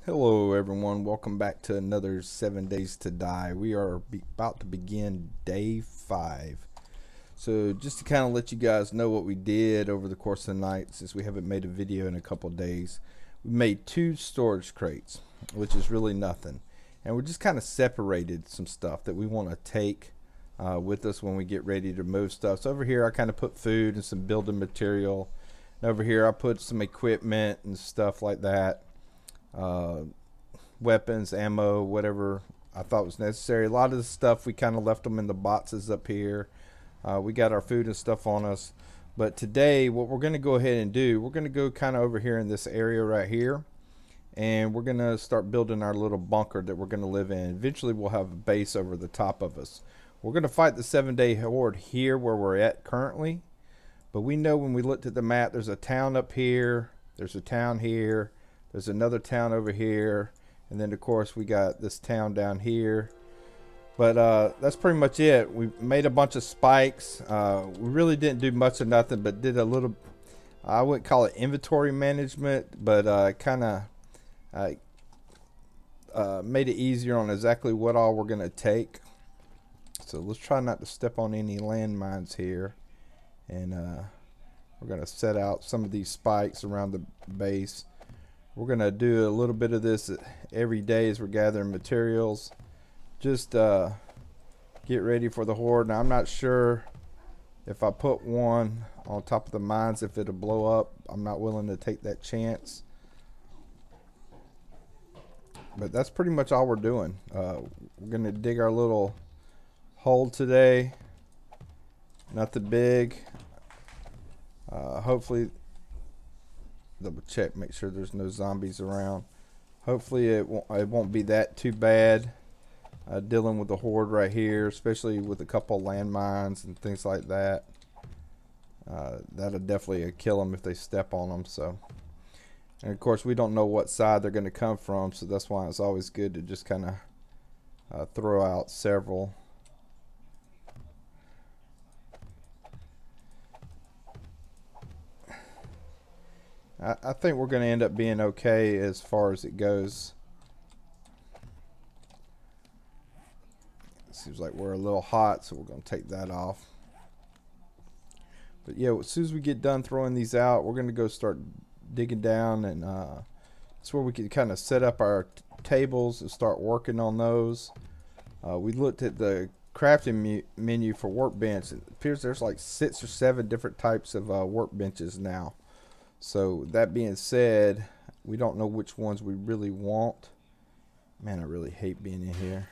Hello everyone, welcome back to another 7 Days to Die. We are about to begin day 5. So just to kind of let you guys know what we did over the course of the night, since we haven't made a video in a couple of days. We made 2 storage crates, which is really nothing. And we just kind of separated some stuff that we want to take with us when we get ready to move stuff. So over here I kind of put food and some building material. And over here I put some equipment and stuff like that. Weapons, ammo, whatever I thought was necessary. A lot of the stuff we kind of left them in the boxes up here. We got our food and stuff on us. But today what we're going to go ahead and do, we're going to go kind of over here in this area right here. And we're going to start building our little bunker that we're going to live in. Eventually we'll have a base over the top of us. We're going to fight the 7-day horde here where we're at currently. But we know when we looked at the map, there's a town up here. There's a town here. There's another town over here, and then of course we got this town down here. But that's pretty much it. We made a bunch of spikes. We really didn't do much of nothing, but did a little, I wouldn't call it inventory management, but kind of made it easier on exactly what all we're going to take. So let's try not to step on any landmines here. And we're going to set out some of these spikes around the base. We're going to do a little bit of this every day as we're gathering materials. Just get ready for the horde. Now, I'm not sure if I put one on top of the mines if it'll blow up. I'm not willing to take that chance. But that's pretty much all we're doing. We're going to dig our little hole today. Nothing big. Hopefully... double check, make sure there's no zombies around. Hopefully it won't be that too bad dealing with the horde right here, especially with a couple landmines and things like that. That'll definitely kill them if they step on them. So, and of course we don't know what side they're going to come from, so that's why it's always good to just kind of throw out several. I think we're going to end up being okay as far as it goes. Seems like we're a little hot, so we're going to take that off. But yeah, as soon as we get done throwing these out, we're going to go start digging down, and that's where we can kind of set up our tables and start working on those. We looked at the crafting menu for workbench. It appears there's like 6 or 7 different types of workbenches now. So that being said, we don't know which ones we really want. Man, I really hate being in here.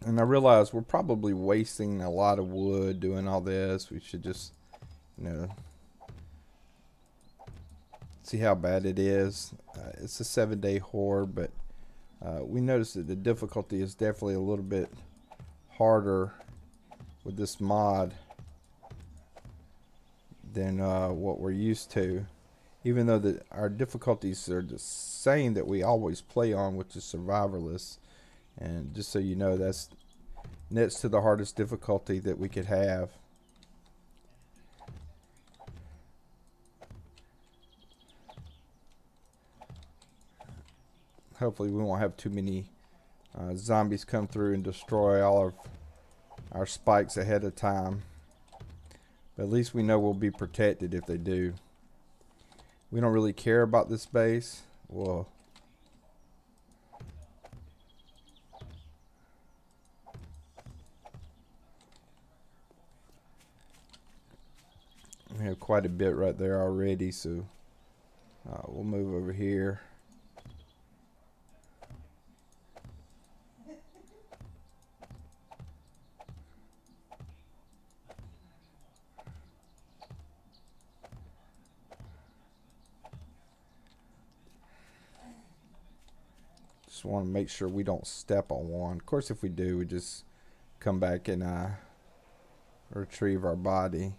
And I realize we're probably wasting a lot of wood doing all this. We should just, you know, see how bad it is. It's a 7-day horde, but we noticed that the difficulty is definitely a little bit harder with this mod than what we're used to, even though our difficulties are the same that we always play on, which is survivalist. And just so you know, that's next to the hardest difficulty that we could have. Hopefully we won't have too many zombies come through and destroy all of our spikes ahead of time. But at least we know we'll be protected if they do. We don't really care about this base. Whoa. We have quite a bit right there already, so we'll move over here. Just want to make sure we don't step on one. Of course, if we do, we just come back and retrieve our body.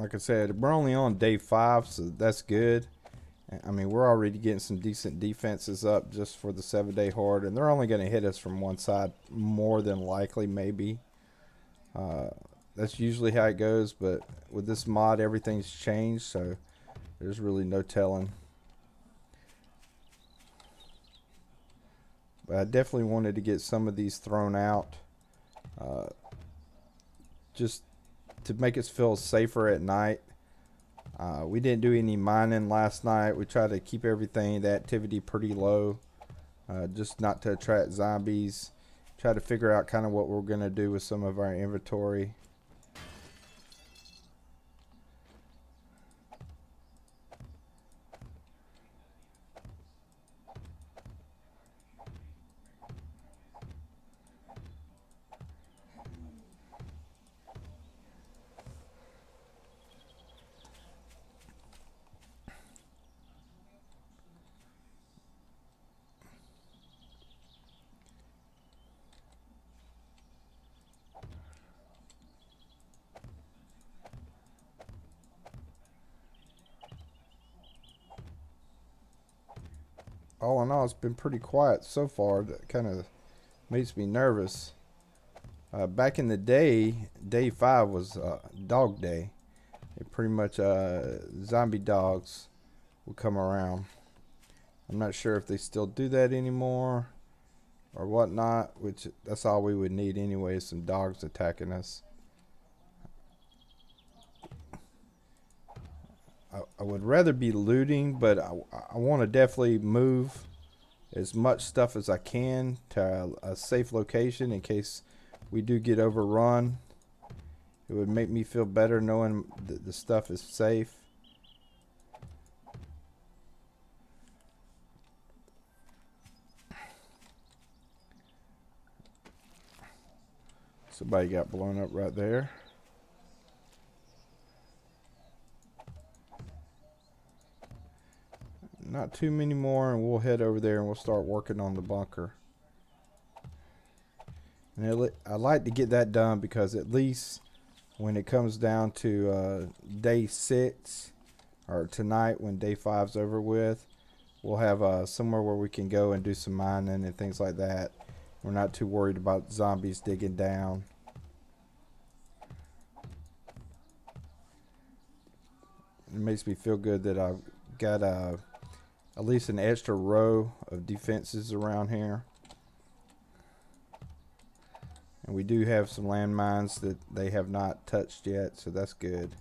like I said, we're only on day 5, so that's good. I mean, we're already getting some decent defenses up just for the 7-day horde, and they're only going to hit us from one side more than likely, maybe. That's usually how it goes, but with this mod, everything's changed, so there's really no telling. But I definitely wanted to get some of these thrown out, just to make us feel safer at night. We didn't do any mining last night. We tried to keep everything, the activity pretty low, just not to attract zombies. Try to figure out kind of what we're going to do with some of our inventory. All in all, it's been pretty quiet so far. That kind of makes me nervous. Back in the day, day 5 was dog day. It pretty much zombie dogs would come around. I'm not sure if they still do that anymore or whatnot, which that's all we would need anyway, is some dogs attacking us. I would rather be looting, but I want to definitely move as much stuff as I can to a safe location in case we do get overrun. It would make me feel better knowing that the stuff is safe. Somebody got blown up right there. Not too many more, and we'll head over there and we'll start working on the bunker. And I like to get that done because at least when it comes down to day 6 or tonight when day 5's over with, we'll have somewhere where we can go and do some mining and things like that. We're not too worried about zombies digging down. It makes me feel good that I've got at least an extra row of defenses around here. And we do have some landmines that they have not touched yet, so that's good.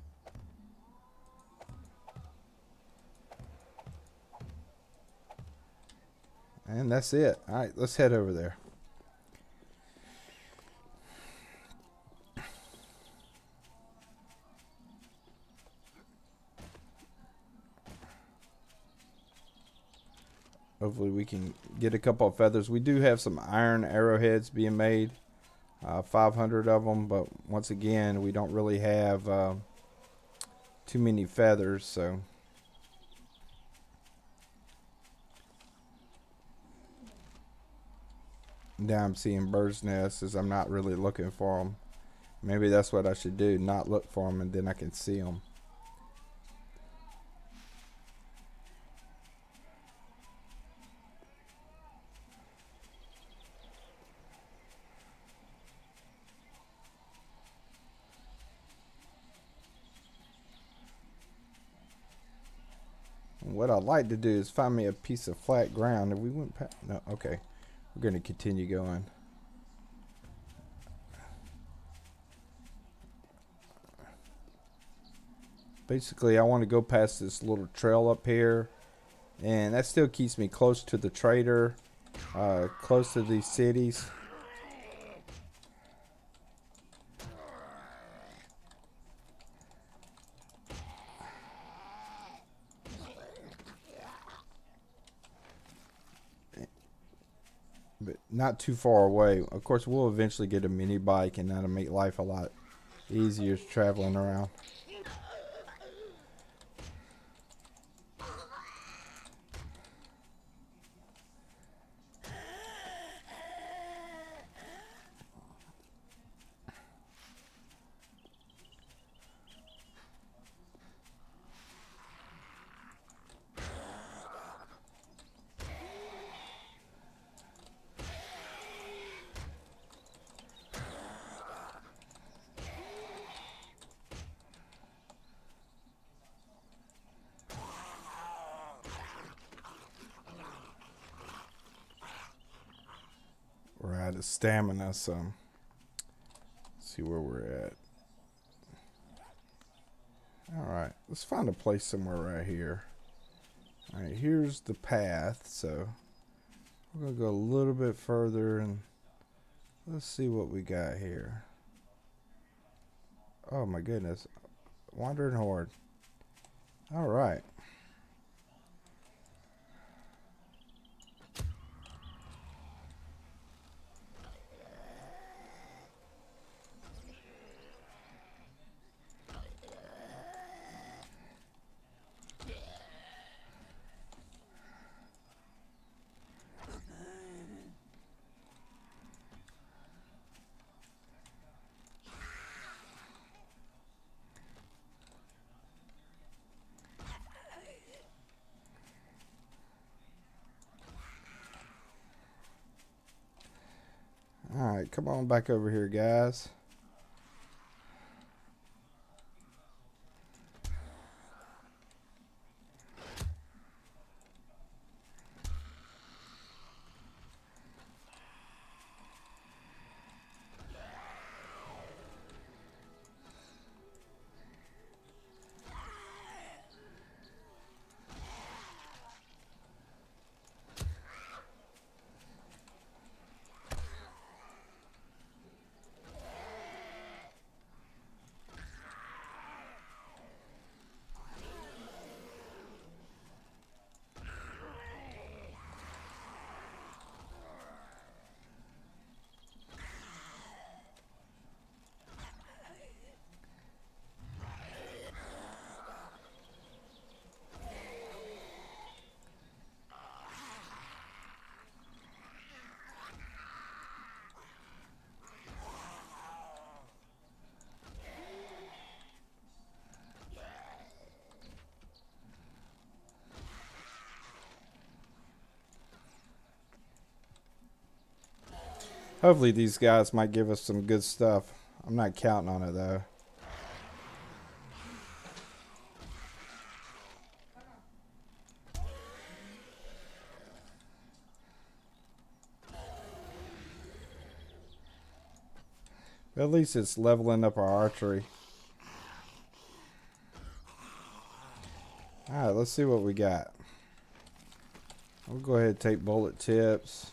And that's it. Alright, let's head over there. Hopefully we can get a couple of feathers. We do have some iron arrowheads being made. 500 of them, but once again, we don't really have too many feathers, so. Now I'm seeing birds' nests as I'm not really looking for them. Maybe that's what I should do, not look for them, and then I can see them. What I'd like to do is find me a piece of flat ground. If we went past, no, okay. We're going to continue going. Basically, I want to go past this little trail up here, and that still keeps me close to the trader, close to these cities. But not too far away. Of course, we'll eventually get a mini bike, and that'll make life a lot easier traveling around. We're out of stamina, so let's see where we're at. Alright, let's find a place somewhere right here. Alright, here's the path, so we're going to go a little bit further and let's see what we got here. Oh my goodness. Wandering Horde. Alright. Alright, come on back over here, guys. Hopefully these guys might give us some good stuff. I'm not counting on it though. But at least it's leveling up our archery. Alright, let's see what we got. We'll go ahead and take bullet tips.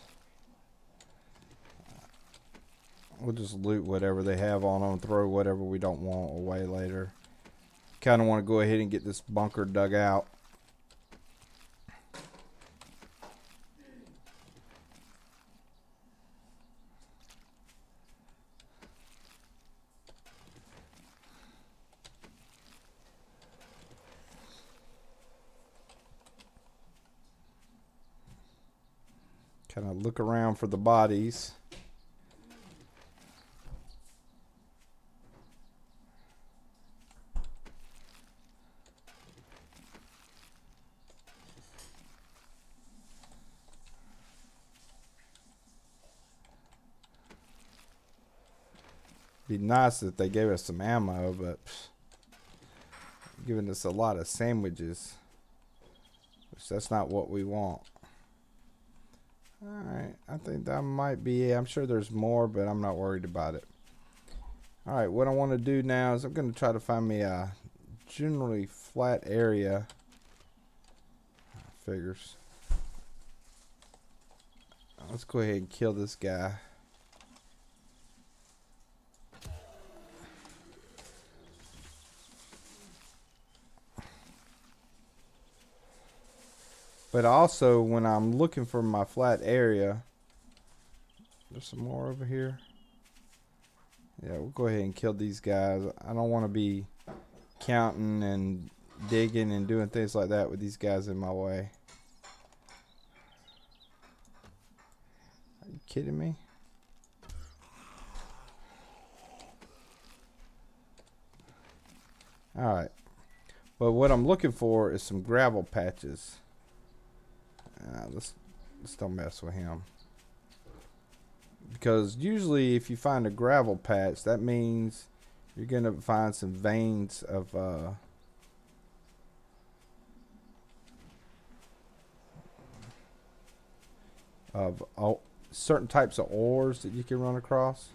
We'll just loot whatever they have on them, throw whatever we don't want away later. Kind of want to go ahead and get this bunker dug out. Kind of look around for the bodies. Be nice if they gave us some ammo, but giving us a lot of sandwiches, which that's not what we want. Alright, I think that might be it. I'm sure there's more, but I'm not worried about it. Alright, what I want to do now is I'm going to try to find me a generally flat area. Figures. Let's go ahead and kill this guy. But also, when I'm looking for my flat area, there's some more over here. Yeah, we'll go ahead and kill these guys. I don't want to be counting and digging and doing things like that with these guys in my way. Are you kidding me? Alright. But what I'm looking for is some gravel patches. Let's don't mess with him, because usually if you find a gravel patch, that means you're gonna find some veins of certain types of ores that you can run across.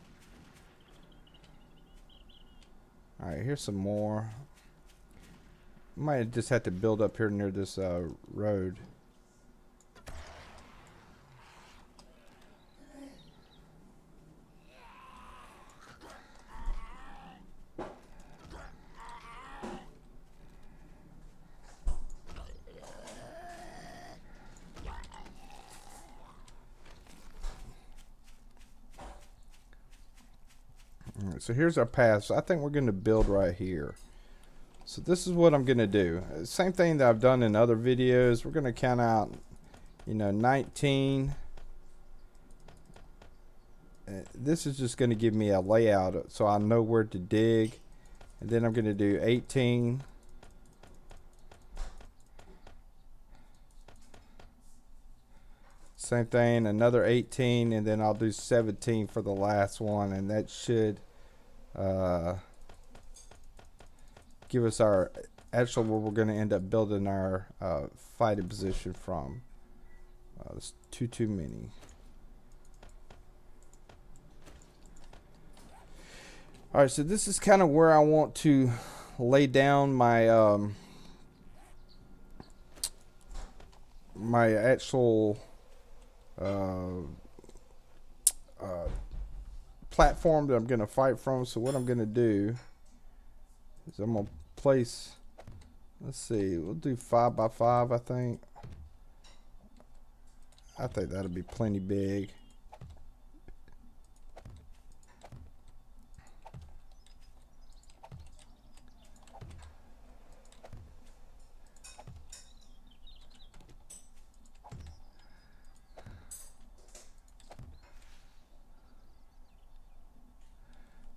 Alright, here's some more. Might just have to build up here near this road. Alright, so here's our path. So I think we're going to build right here. So this is what I'm going to do. Same thing that I've done in other videos. We're going to count out, 19. This is just going to give me a layout so I know where to dig. And then I'm going to do 18. Same thing, another 18, and then I'll do 17 for the last one, and that should give us our actual where we're going to end up building our fighting position from. It's too many. Alright, so this is kind of where I want to lay down my my actual platform that I'm going to fight from. So what I'm going to do is I'm going to place, let's see, we'll do 5 by 5. I think that'll be plenty big.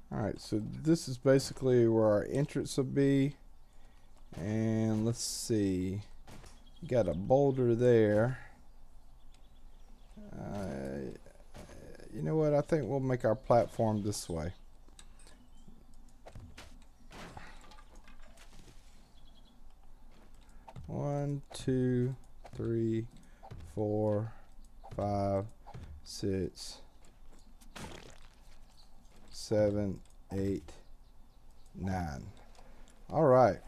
Alright, so this is basically where our entrance will be. And let's see. Got a boulder there. You know what? I think we'll make our platform this way. One, 2, 3, 4, 5, 6, 7, 8, 9. All right,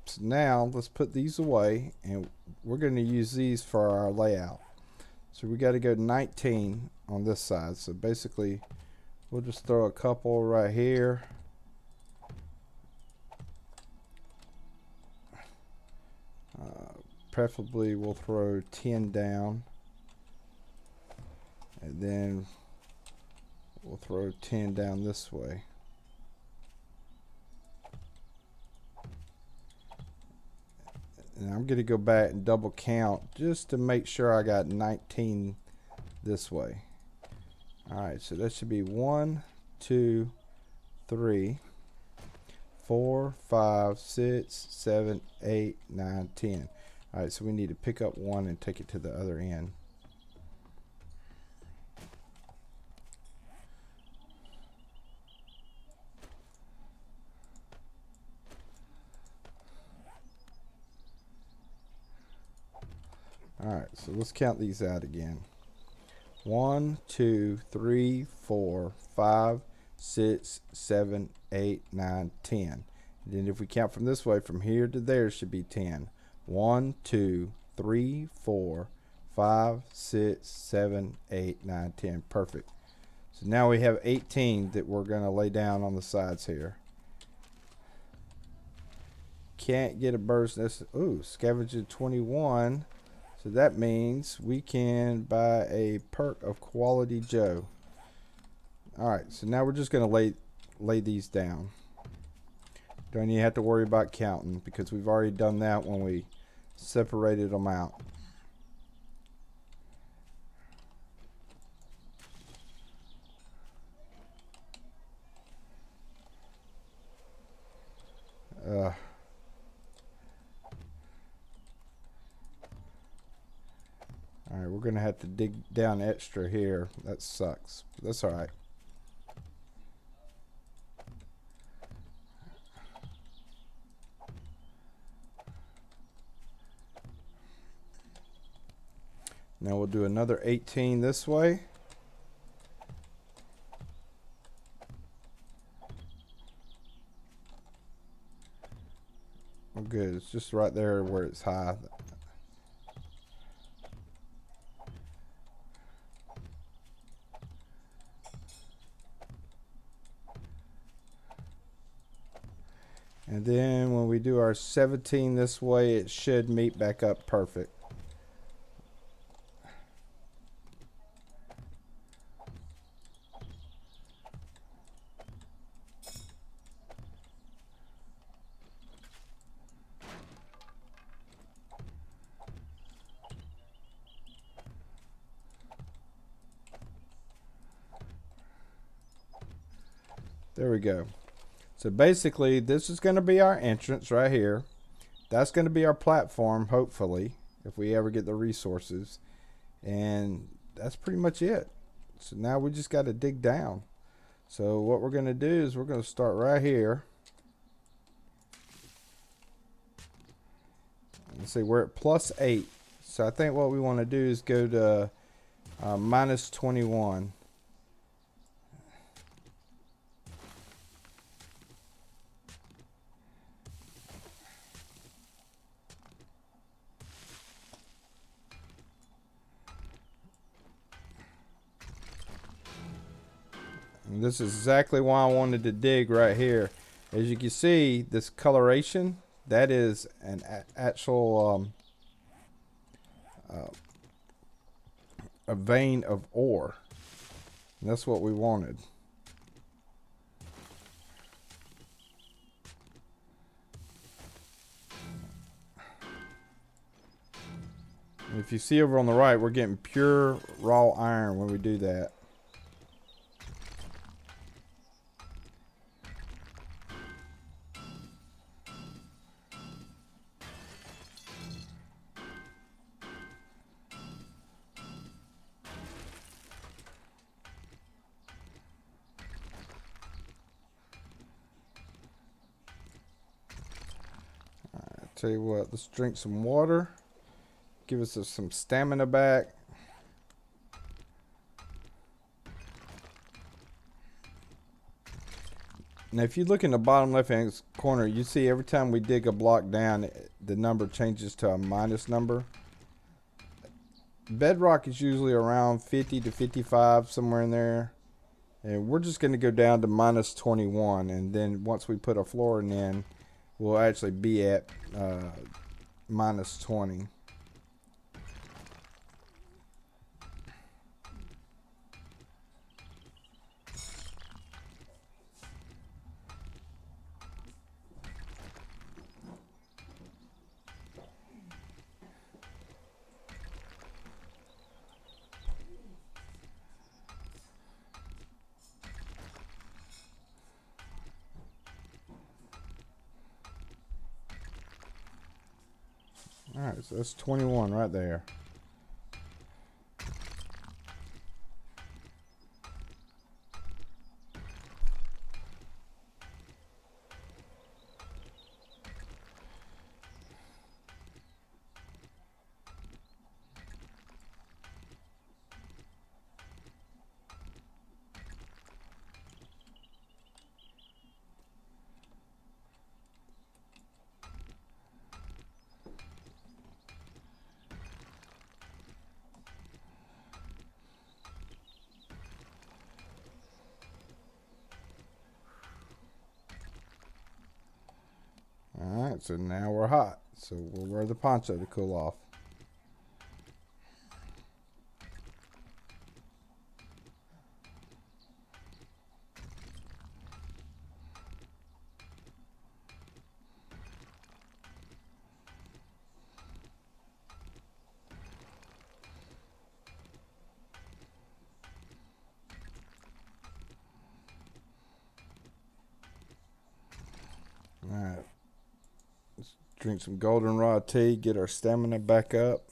so now let's put these away, and we're going to use these for our layout. So we got to go 19 on this side. So basically we'll just throw a couple right here. Preferably we'll throw 10 down, and then we'll throw 10 down this way. And I'm going to go back and double count just to make sure I got 19 this way. Alright, so that should be 1, 2, 3, 4, 5, 6, 7, 8, 9, 10. Alright, so we need to pick up one and take it to the other end. Alright, so let's count these out again. 1, 2, 3, 4, 5, 6, 7, 8, 9, 10. And then if we count from this way, from here to there should be 10. 1, 2, 3, 4, 5, 6, 7, 8, 9, 10. Perfect. So now we have 18 that we're going to lay down on the sides here. Can't get a bird's nest. Ooh, scavenging 21. So that means we can buy a perk of Quality Joe. Alright, so now we're just going to lay these down. Don't even have to worry about counting because we've already done that when we separated them out. Alright, we're going to have to dig down extra here. That sucks. But that's alright. Now we'll do another 18 this way. Oh, good. It's just right there where it's high. And then when we do our 17 this way, it should meet back up perfect. There we go. So basically, this is going to be our entrance right here. That's going to be our platform, hopefully, if we ever get the resources. And that's pretty much it. So now we just got to dig down. So what we're going to do is we're going to start right here. Let's see, we're at +8. So I think what we want to do is go to -21. And this is exactly why I wanted to dig right here. As you can see, this coloration, that is an actual a vein of ore. And that's what we wanted. And if you see over on the right, we're getting pure raw iron when we do that. Tell you what, let's drink some water. Give us some stamina back. Now, if you look in the bottom left-hand corner, you see every time we dig a block down, the number changes to a minus number. Bedrock is usually around 50 to 55, somewhere in there. And we're just going to go down to -21. And then once we put our flooring in, we'll actually be at -20. Alright, so that's 21 right there. Alright, so now we're hot. So we'll wear the poncho to cool off. Alright. Let's drink some goldenrod tea, get our stamina back up.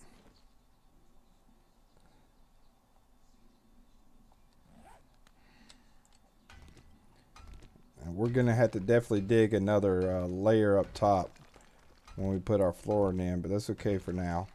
And we're going to have to definitely dig another layer up top when we put our flooring in, but that's okay for now.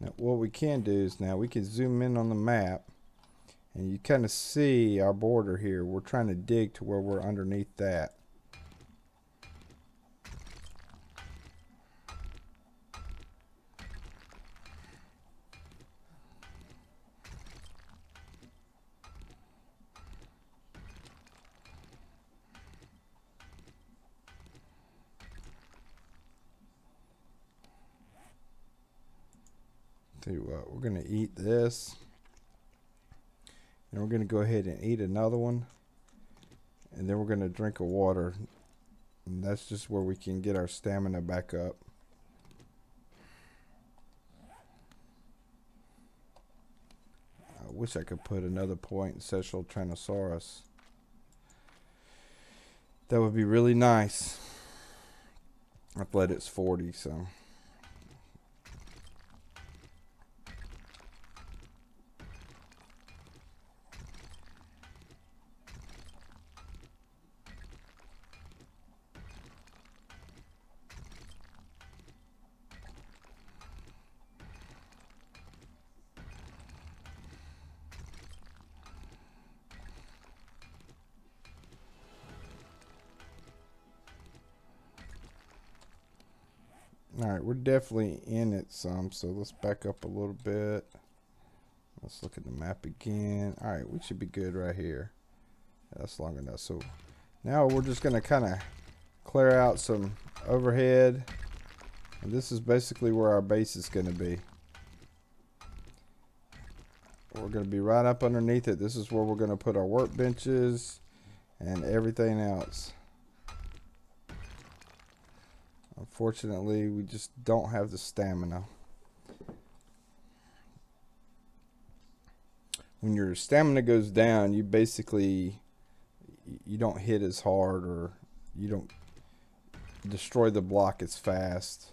Now, what we can do is now we can zoom in on the map, and you kind of see our border here. We're trying to dig to where we're underneath that. Tell you what, we're going to eat this. And we're going to go ahead and eat another one. And then we're going to drink a water. And that's just where we can get our stamina back up. I wish I could put another point in Sessile Tyrannosaurus. That would be really nice. Athletics 40, so. Alright, we're definitely in it some, so let's back up a little bit. Let's look at the map again. Alright, we should be good right here. That's long enough. So now we're just going to kind of clear out some overhead. And this is basically where our base is going to be. We're going to be right up underneath it. This is where we're going to put our workbenches and everything else. Unfortunately, we just don't have the stamina. When your stamina goes down, you basically, you don't hit as hard, or you don't destroy the block as fast.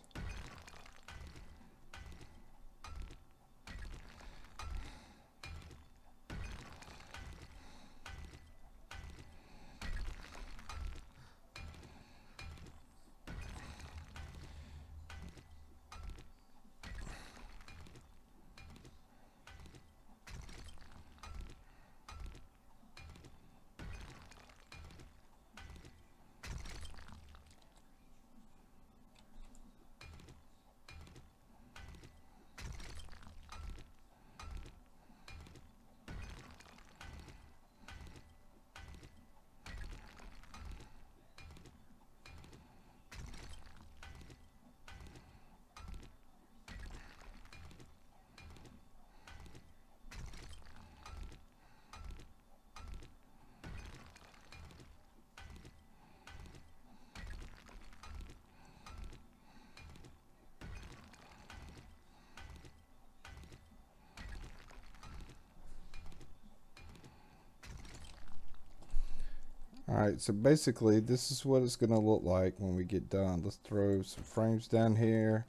Alright, so basically this is what it's going to look like when we get done. Let's throw some frames down here.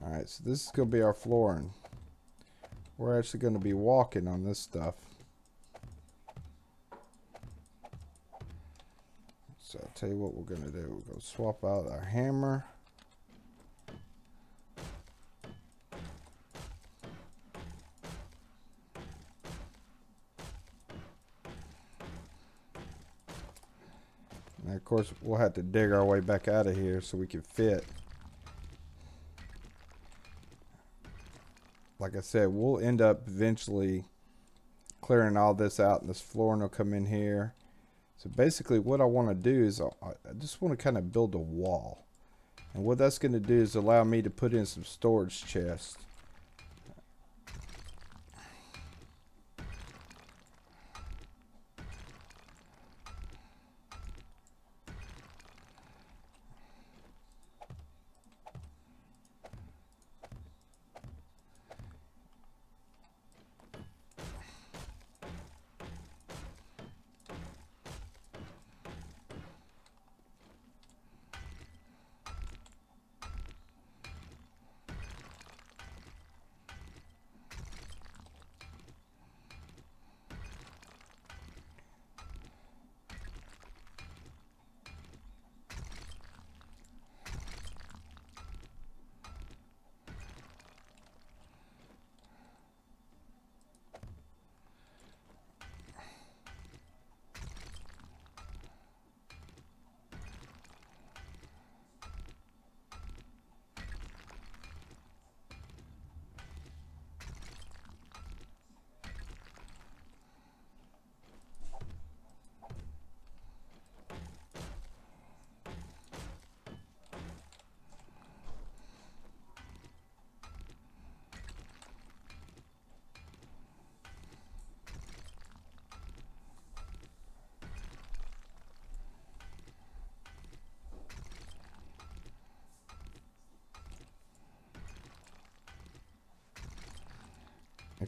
Alright, so this is going to be our flooring. We're actually going to be walking on this stuff. So I'll tell you what we're going to do. We're going to swap out our hammer. And of course, we'll have to dig our way back out of here so we can fit. Like I said, we'll end up eventually clearing all this out, and this flooring will come in here. So basically what I want to do is I just want to kind of build a wall. And what that's going to do is allow me to put in some storage chests.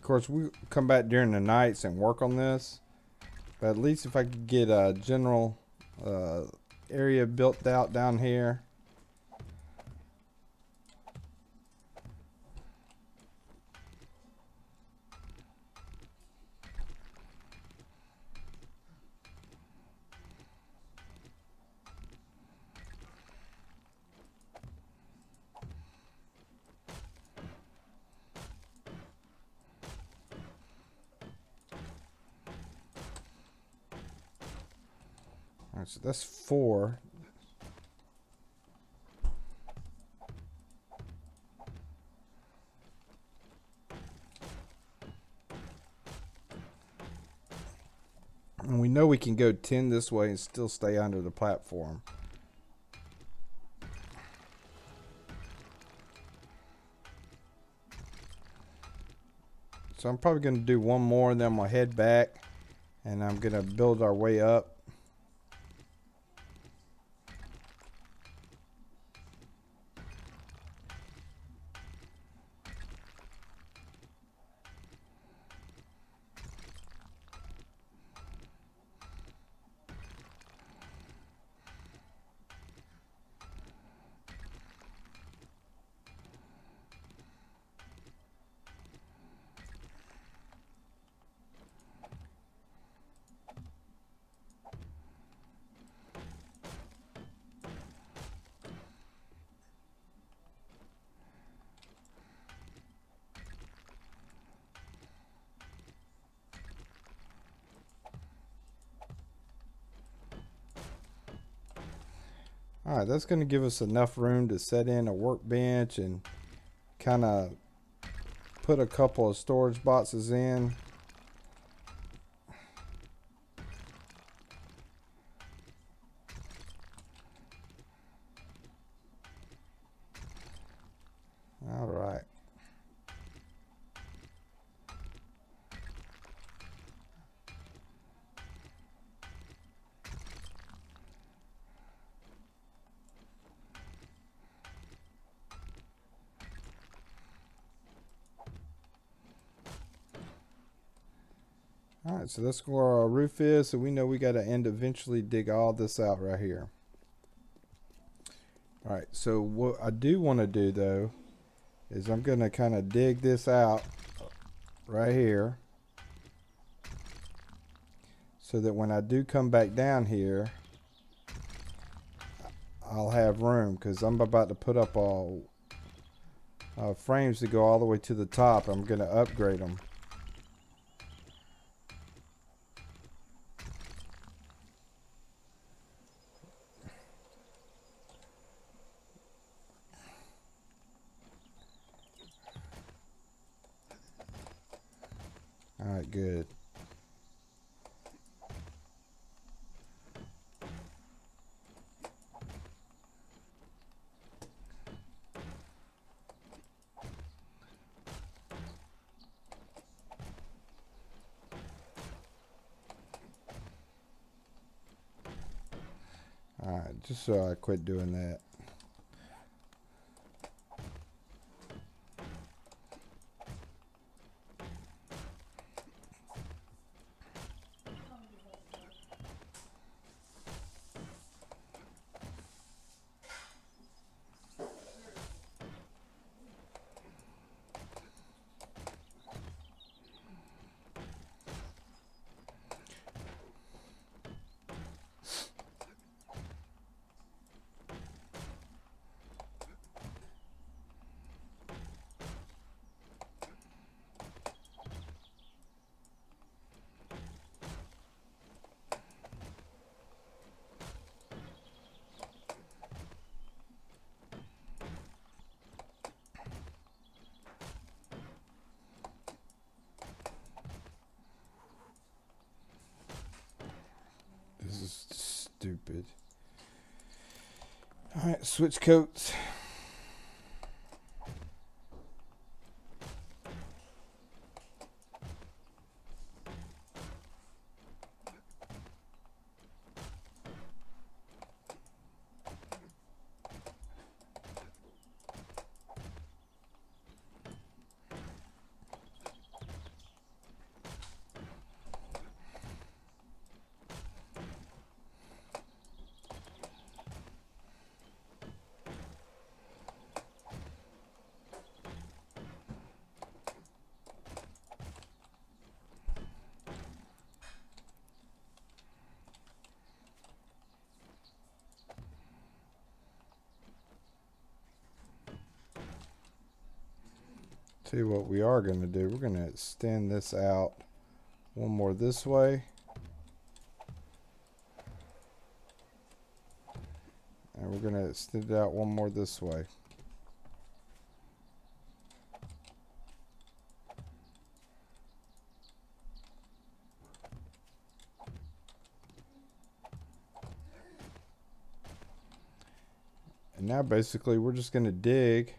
Of course, we come back during the nights and work on this. But at least if I could get a general area built out down here. Alright, so that's 4. And we know we can go 10 this way and still stay under the platform. So I'm probably going to do one more and then I'm going to head back and I'm going to build our way up. Alright, that's going to give us enough room to set in a workbench and kind of put a couple of storage boxes in. Alright. Alright, so that's where our roof is, so we know we got to eventually dig all this out right here. Alright, so what I do want to do though is I'm going to kind of dig this out right here so that when I do come back down here I'll have room, because I'm about to put up all frames to go all the way to the top. I'm going to upgrade them. Alright, good. Alright, just so I quit doing that. This is stupid. Alright, switch coats. Tell you what we are going to do. We're going to extend this out one more this way. And we're going to extend it out one more this way. And now basically we're just going to dig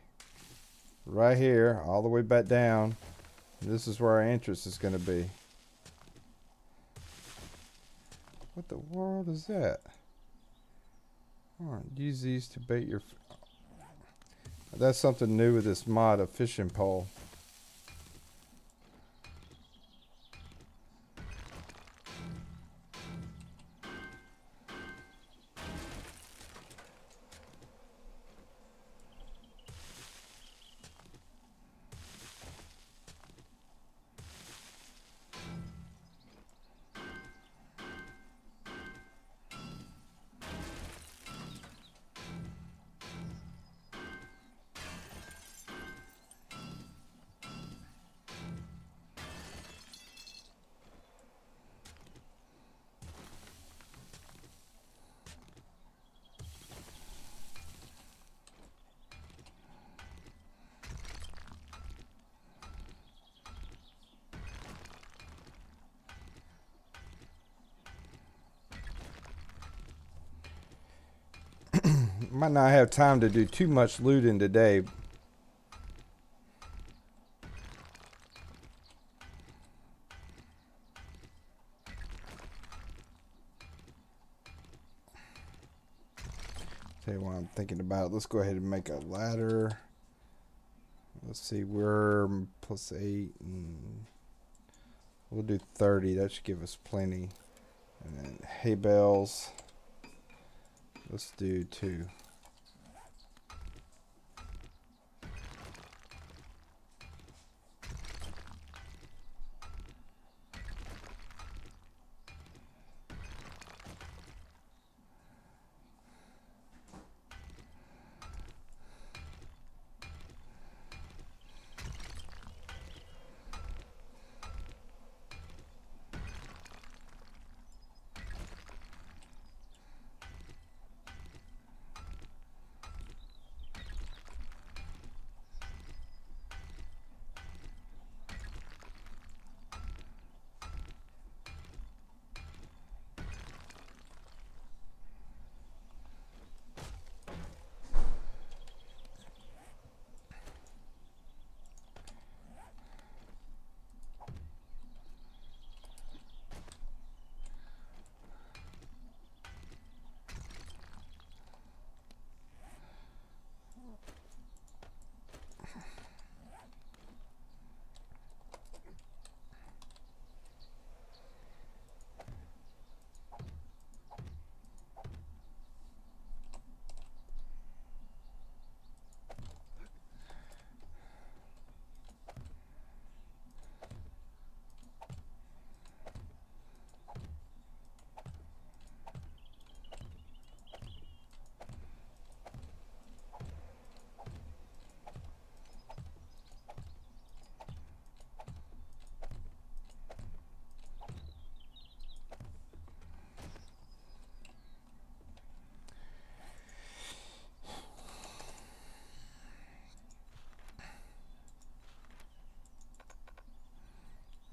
right here all the way back down. This is where our entrance is going to be. What the world is that? Use these to bait your... That's something new with this mod of fishing pole. Might not have time to do too much looting today. Tell you what I'm thinking about. Let's go ahead and make a ladder. Let's see, we're +8 and we'll do 30. That should give us plenty. And then hay bales. Let's do 2.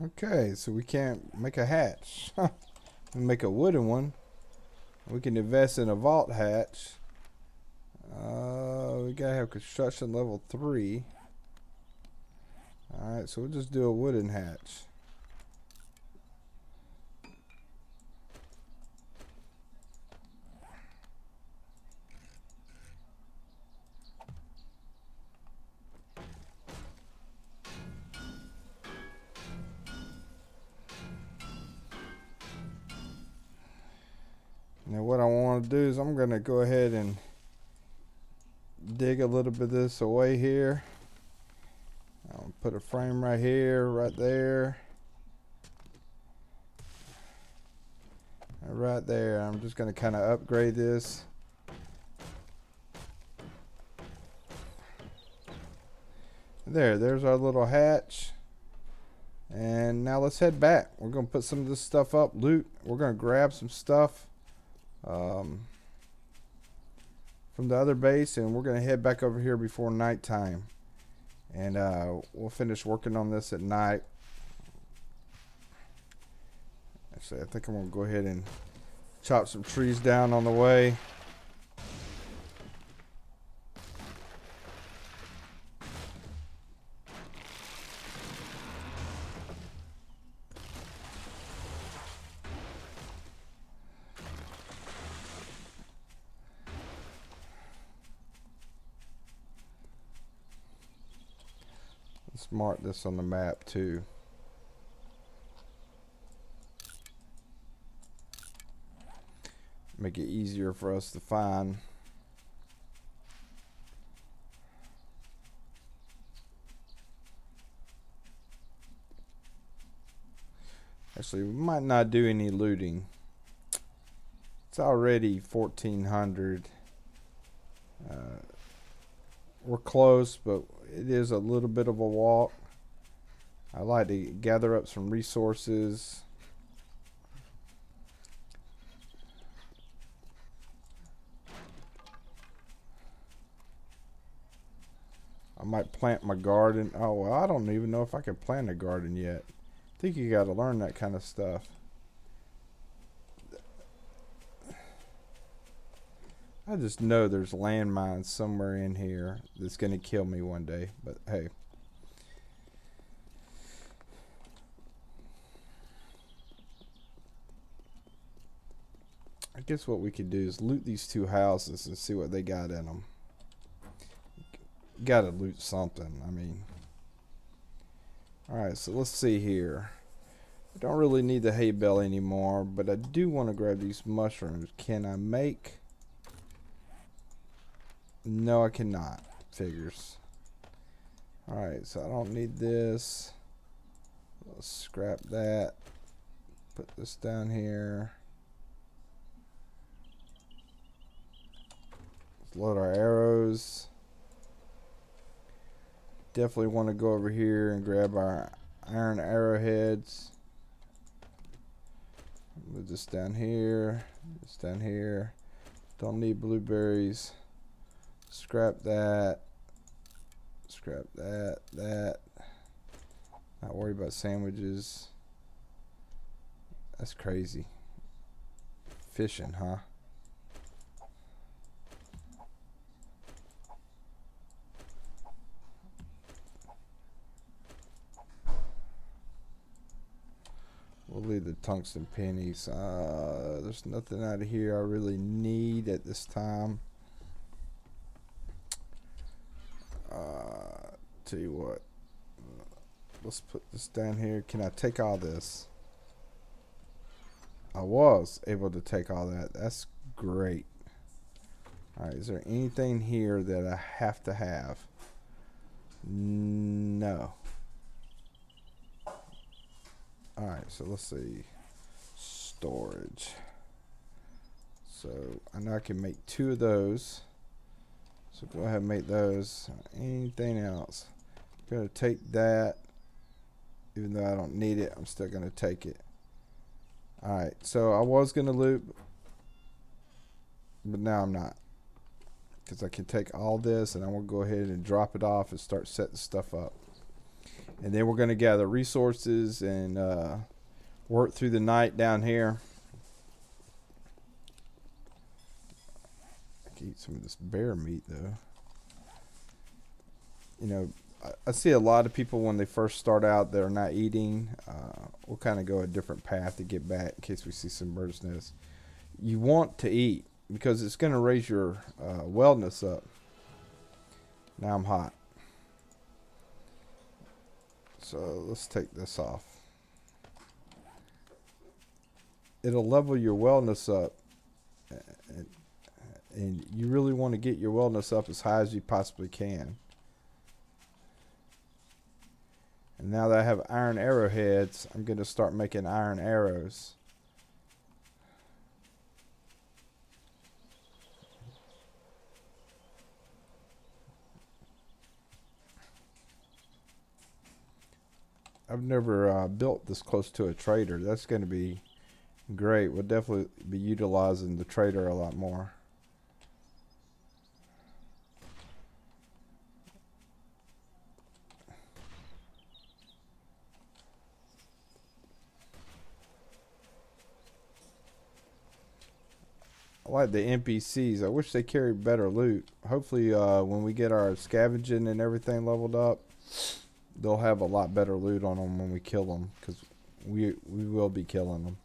Okay, so we can't make a hatch. We make a wooden one. We can invest in a vault hatch. We gotta have construction level 3. Alright, so we'll just do a wooden hatch. Now what I want to do is I'm going to go ahead and dig a little bit of this away here. I'll put a frame right here, right there, and right there. I'm just going to kind of upgrade this. There's our little hatch. And now let's head back. We're going to put some of this stuff up, loot. We're going to grab some stuff from the other base, and we're going to head back over here before nighttime. And we'll finish working on this at night. Actually, I think I'm going to go ahead and chop some trees down on the way. Let's mark this on the map too. Make it easier for us to find. Actually, we might not do any looting. It's already 1400. We're close, but it is a little bit of a walk. I like to gather up some resources. I might plant my garden. Oh, well, I don't even know if I can plant a garden yet. I think you got to learn that kind of stuff. I just know there's landmines somewhere in here that's going to kill me one day. But hey. I guess what we could do is loot these two houses and see what they got in them. Gotta loot something. I mean, alright, so let's see here. I don't really need the hay bale anymore, but I do want to grab these mushrooms. Can I make? No, I cannot. Figures. Alright, so I don't need this. Let's scrap that. Put this down here. Let's load our arrows. Definitely want to go over here and grab our iron arrowheads. Move this down here. This down here. Don't need blueberries. Scrap that. Scrap that. That. Not worry about sandwiches. That's crazy. Fishing, huh? We'll leave the tungsten pennies. There's nothing out of here I really need at this time. Tell you what. Let's put this down here. Can I take all this? I was able to take all that. That's great. Alright, is there anything here that I have to have? No. Alright, so let's see. Storage. So I know I can make 2 of those. So go ahead and make those. Anything else? I'm going to take that. Even though I don't need it, I'm still going to take it. Alright, so I was going to loot, but now I'm not. Because I can take all this and I'm going to go ahead and drop it off and start setting stuff up. And then we're going to gather resources and work through the night down here. I can eat some of this bear meat though. You know, I see a lot of people when they first start out they're not eating. We'll kind of go a different path to get back in case we see some bird's nests. You want to eat because it's going to raise your wellness up. Now I'm hot. So let's take this off. It'll level your wellness up. And you really want to get your wellness up as high as you possibly can. And now that I have iron arrowheads, I'm going to start making iron arrows. I've never built this close to a trader. That's going to be great. We'll definitely be utilizing the trader a lot more. I like the NPCs. I wish they carried better loot. Hopefully, when we get our scavenging and everything leveled up, they'll have a lot better loot on them when we kill them, because we will be killing them.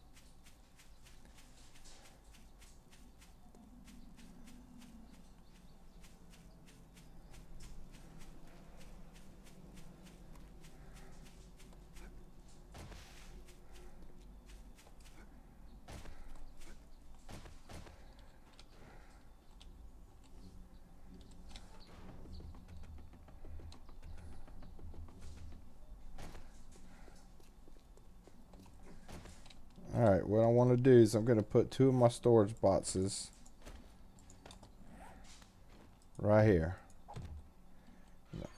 Alright, what I want to do is I'm going to put 2 of my storage boxes right here.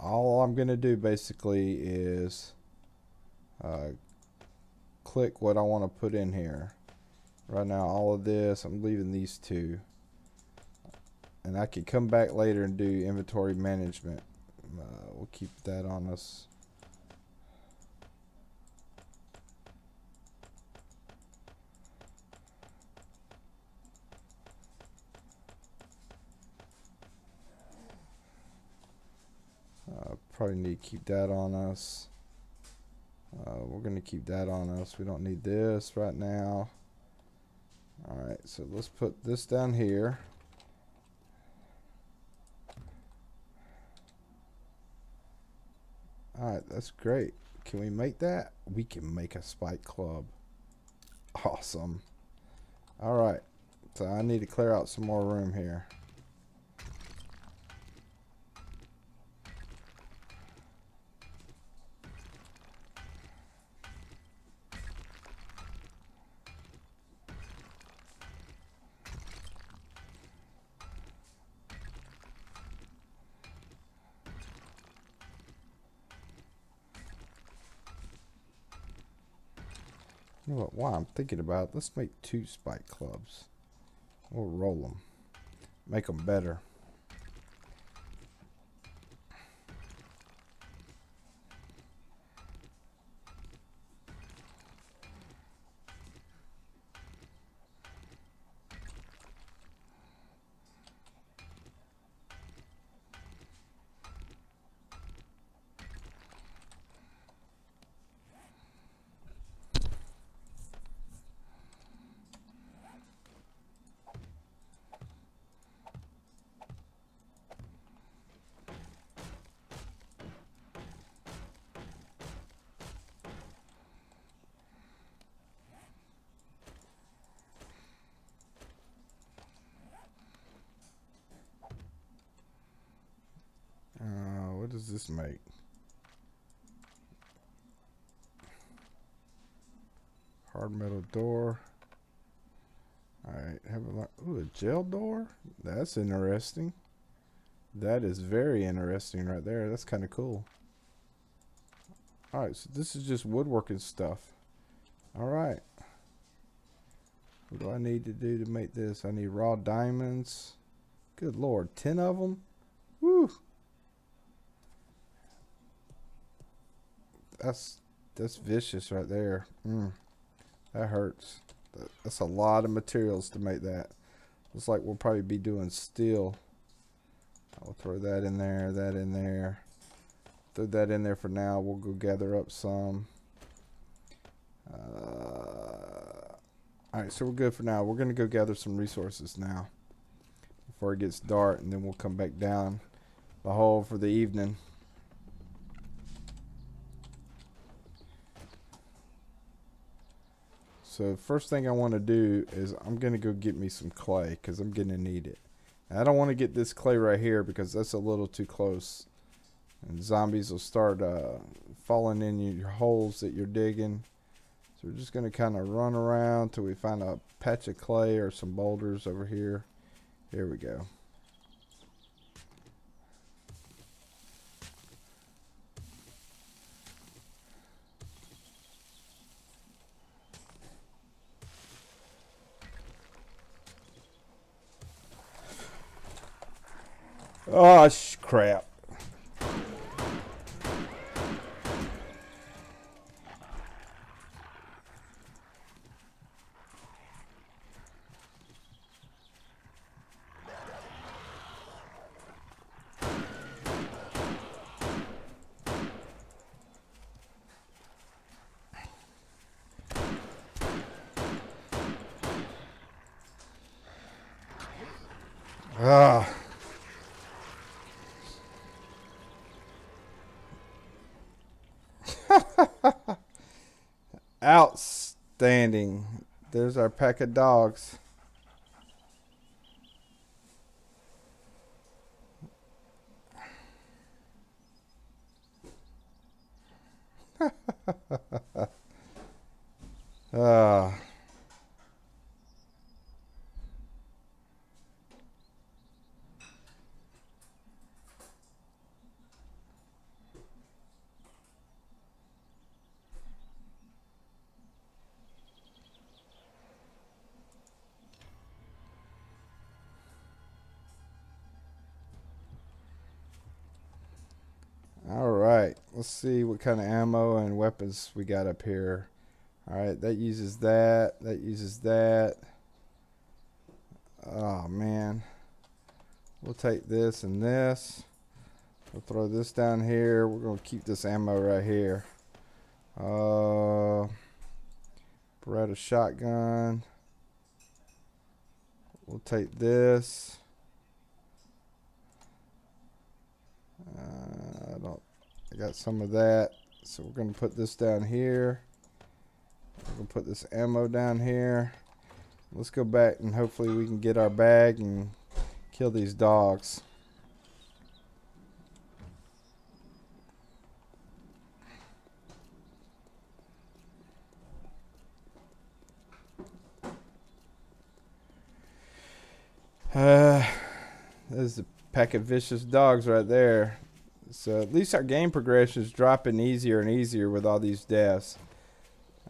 All I'm going to do basically is click what I want to put in here. Right now, all of this, I'm leaving these 2. And I can come back later and do inventory management. We'll keep that on us. Probably need to keep that on us. We're going to keep that on us. We don't need this right now. Alright, so let's put this down here. Alright, that's great. Can we make that? We can make a spike club. Awesome. Alright, so I need to clear out some more room here. You know what? While I'm thinking about it, let's make 2 spike clubs. We'll roll them. Make them better. What does this make? Hard metal door. Alright, have a lot. Ooh, a jail door? That's interesting. That is very interesting right there. That's kind of cool. Alright, so this is just woodworking stuff. Alright. What do I need to do to make this? I need raw diamonds. Good lord, 10 of them? Woo! That's vicious right there. That hurts. That's a lot of materials to make that. Looks like we'll probably be doing steel. I'll throw that in there, that in there. Throw that in there for now. We'll go gather up some. Alright, so we're good for now. We're going to go gather some resources now before it gets dark, and then we'll come back down the hole for the evening. So first thing I want to do is I'm going to go get me some clay because I'm going to need it. And I don't want to get this clay right here because that's a little too close. And zombies will start falling in your holes that you're digging. So we're just going to kind of run around till we find a patch of clay or some boulders over here. Here we go. Oh, crap. Ah. Outstanding. There's our pack of dogs. Ah. All right. Let's see what kind of ammo and weapons we got up here. All right. That uses that. That uses that. Oh, man. We'll take this and this. We'll throw this down here. We're going to keep this ammo right here. Beretta shotgun. We'll take this. I got some of that. So we're going to put this down here. We're going to put this ammo down here. Let's go back and hopefully we can get our bag and kill these dogs. There's a pack of vicious dogs right there. So at least our game progression is dropping easier and easier with all these deaths.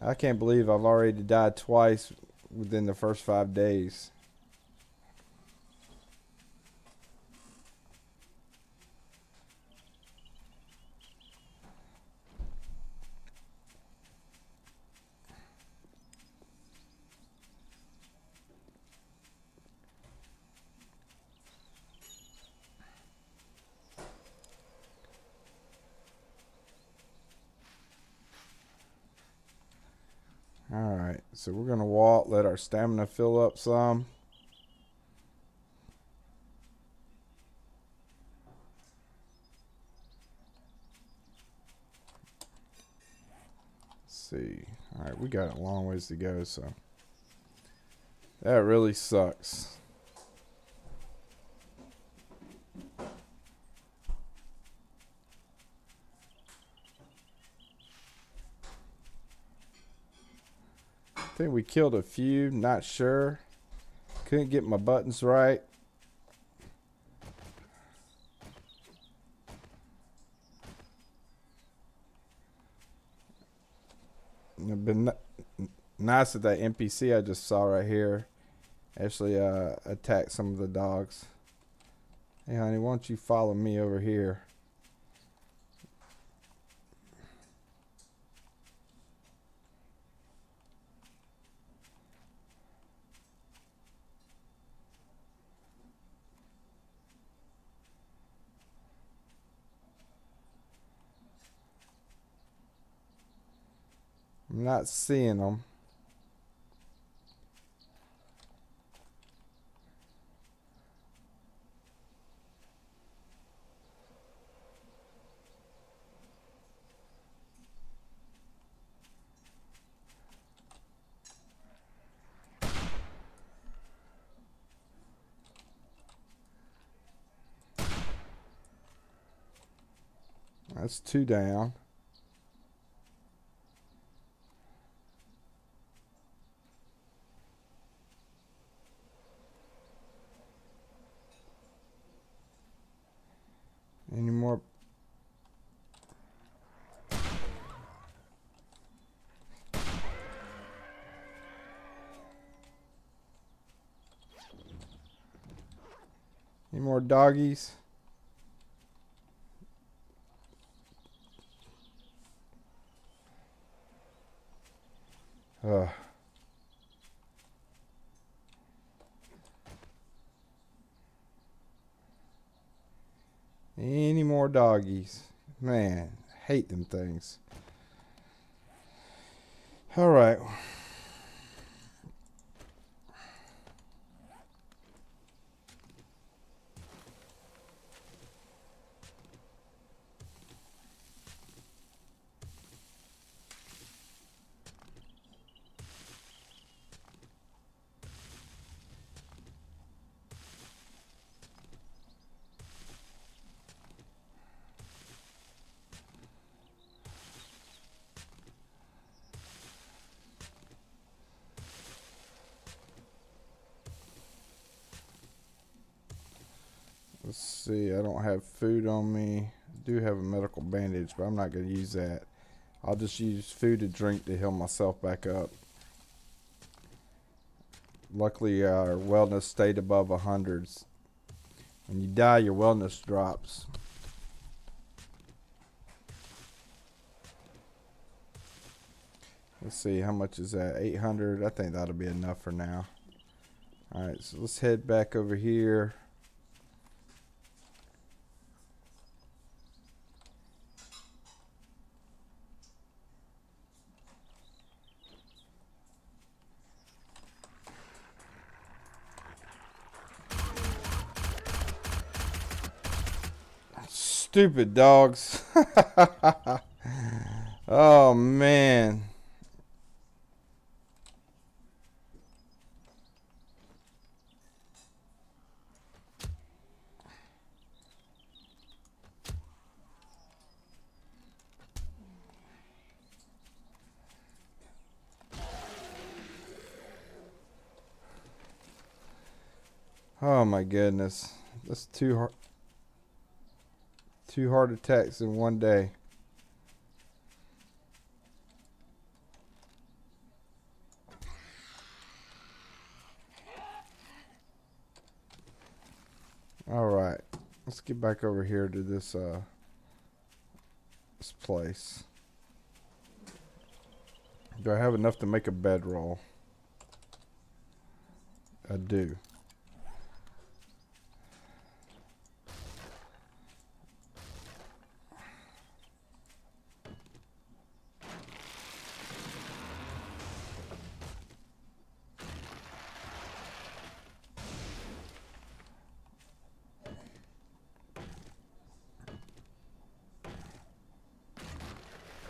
I can't believe I've already died twice within the first 5 days. Alright, so we're going to walk, let our stamina fill up some. Let's see. Alright, we got a long ways to go, so that really sucks. I think we killed a few, not sure. Couldn't get my buttons right. It'd been nice that that NPC I just saw right here actually attacked some of the dogs. Hey honey, why don't you follow me over here? I'm not seeing them. That's 2 down. Any more? Any more doggies? Ugh. Any more doggies? Man, hate them things. All right. Let's see, I don't have food on me. I do have a medical bandage, but I'm not going to use that. I'll just use food and drink to heal myself back up. Luckily, our wellness stayed above 100s. When you die, your wellness drops. Let's see, how much is that? 800. I think that'll be enough for now. Alright, so let's head back over here. Stupid dogs. Oh man. Oh my goodness. That's two heart attacks in one day. All right, let's get back over here to this place. Do I have enough to make a bedroll? I do.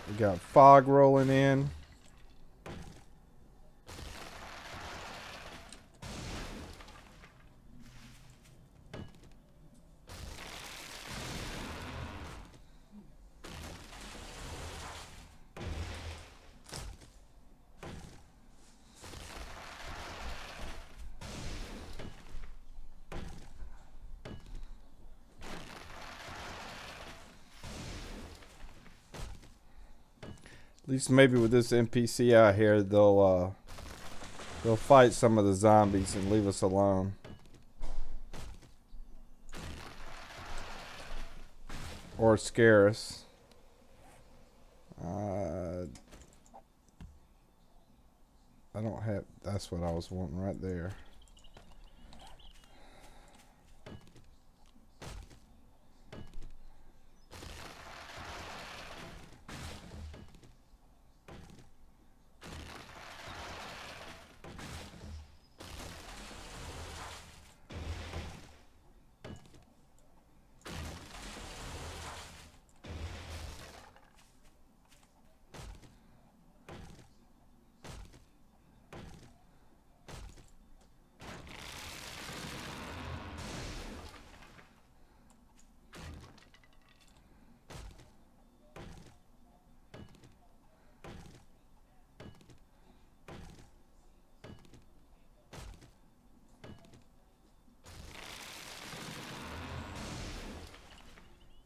We got fog rolling in. At least maybe with this NPC out here, they'll fight some of the zombies and leave us alone. Or scare us. I don't have... That's what I was wanting right there.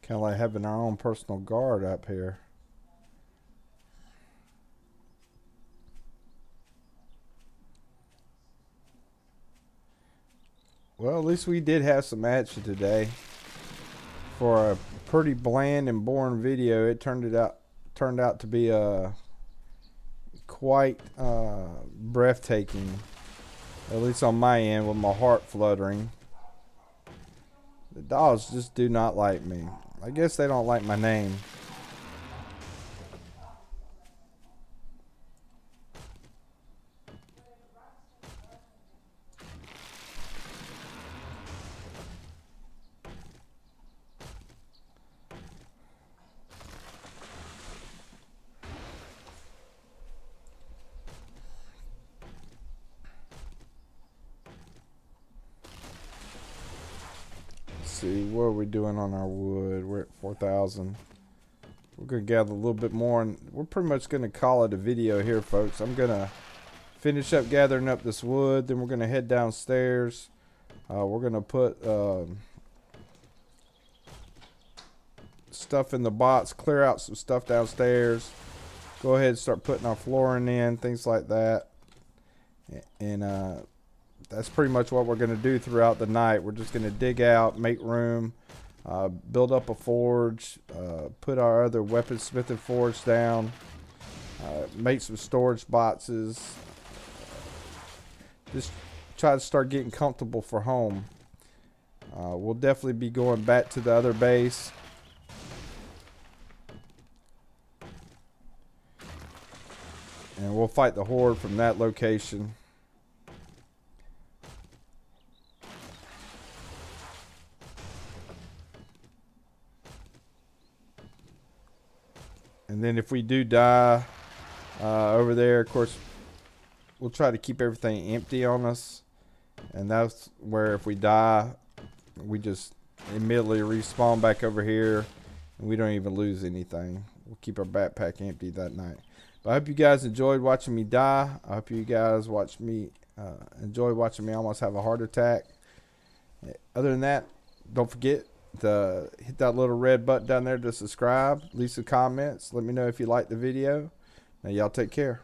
Kind of like having our own personal guard up here. Well, at least we did have some action today. For a pretty bland and boring video, it turned out to be quite breathtaking, at least on my end, with my heart fluttering. The dogs just do not like me. I guess they don't like my name. See, what are we doing on our wood? We're at 4,000. We're gonna gather a little bit more, and we're pretty much gonna call it a video here, folks. I'm gonna finish up gathering up this wood, then we're gonna head downstairs. We're gonna put stuff in the box, clear out some stuff downstairs, go ahead and start putting our flooring in, things like that. And that's pretty much what we're going to do throughout the night. We're just going to dig out, make room, build up a forge, put our other weaponsmithing forge down, make some storage boxes. Just try to start getting comfortable for home. We'll definitely be going back to the other base. And we'll fight the horde from that location. And then if we do die over there, of course, we'll try to keep everything empty on us. And that's where if we die, we just immediately respawn back over here. And we don't even lose anything. We'll keep our backpack empty that night. But I hope you guys enjoyed watching me die. I hope you guys enjoy watching me almost have a heart attack. Other than that, don't forget to hit that little red button down there to subscribe. Leave some comments. Let me know if you liked the video. Now y'all take care.